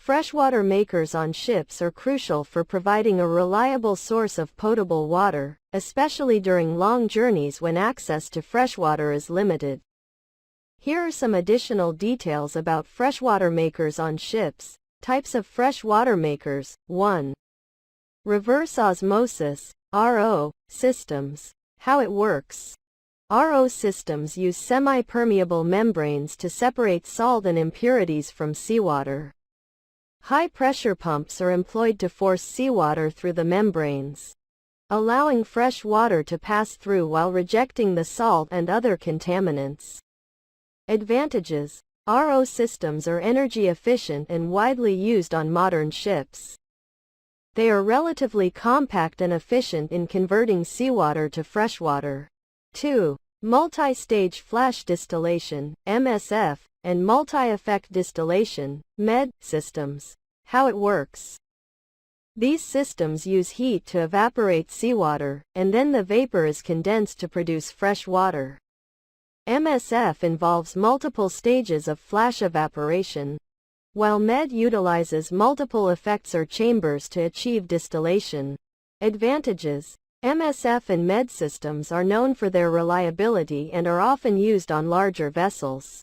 Freshwater makers on ships are crucial for providing a reliable source of potable water, especially during long journeys when access to freshwater is limited. Here are some additional details about freshwater makers on ships. Types of freshwater makers. 1. Reverse osmosis, RO, systems. How it works. RO systems use semi-permeable membranes to separate salt and impurities from seawater. High-pressure pumps are employed to force seawater through the membranes, allowing fresh water to pass through while rejecting the salt and other contaminants. Advantages. RO systems are energy efficient and widely used on modern ships. They are relatively compact and efficient in converting seawater to freshwater. 2. Multi-stage flash distillation, MSF, and multi-effect distillation, MED, systems. How it works. These systems use heat to evaporate seawater, and then the vapor is condensed to produce fresh water. MSF involves multiple stages of flash evaporation, while MED utilizes multiple effects or chambers to achieve distillation. Advantages. MSF and MED systems are known for their reliability and are often used on larger vessels.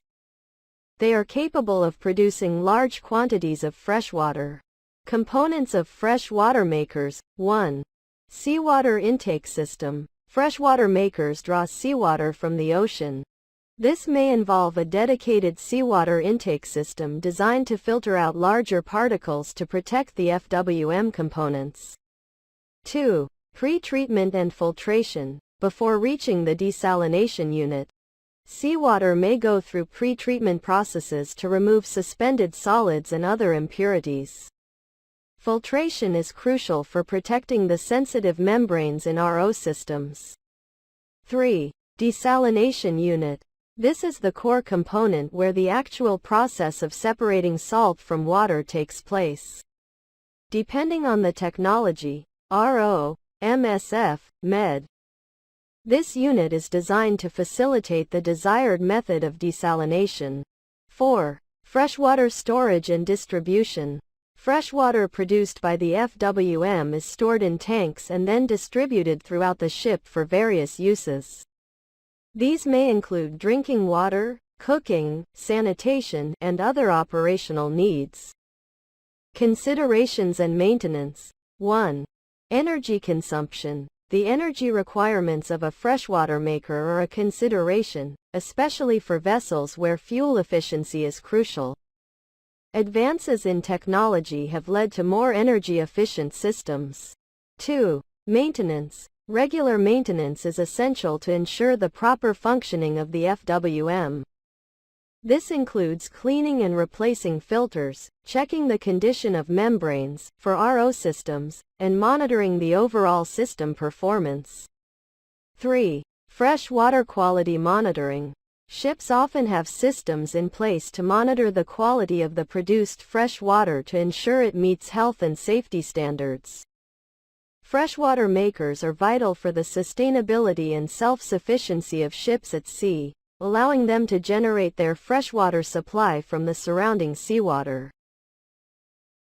They are capable of producing large quantities of freshwater. Components of freshwater makers. 1. Seawater intake system. Freshwater makers draw seawater from the ocean. This may involve a dedicated seawater intake system designed to filter out larger particles to protect the FWM components. 2. Pre-treatment and filtration. Before reaching the desalination unit, seawater may go through pre-treatment processes to remove suspended solids and other impurities. Filtration is crucial for protecting the sensitive membranes in RO systems. 3. Desalination unit. This is the core component where the actual process of separating salt from water takes place. Depending on the technology, RO, MSF, MED. This unit is designed to facilitate the desired method of desalination. 4. Freshwater storage and distribution. Freshwater produced by the FWM is stored in tanks and then distributed throughout the ship for various uses. These may include drinking water, cooking, sanitation, and other operational needs. Considerations and maintenance. 1. Energy consumption. The energy requirements of a freshwater maker are a consideration, especially for vessels where fuel efficiency is crucial. Advances in technology have led to more energy-efficient systems. 2. Maintenance. Regular maintenance is essential to ensure the proper functioning of the FWM. This includes cleaning and replacing filters, checking the condition of membranes for RO systems, and monitoring the overall system performance. 3. Fresh water quality monitoring. Ships often have systems in place to monitor the quality of the produced fresh water to ensure it meets health and safety standards. Freshwater makers are vital for the sustainability and self-sufficiency of ships at sea, allowing them to generate their freshwater supply from the surrounding seawater.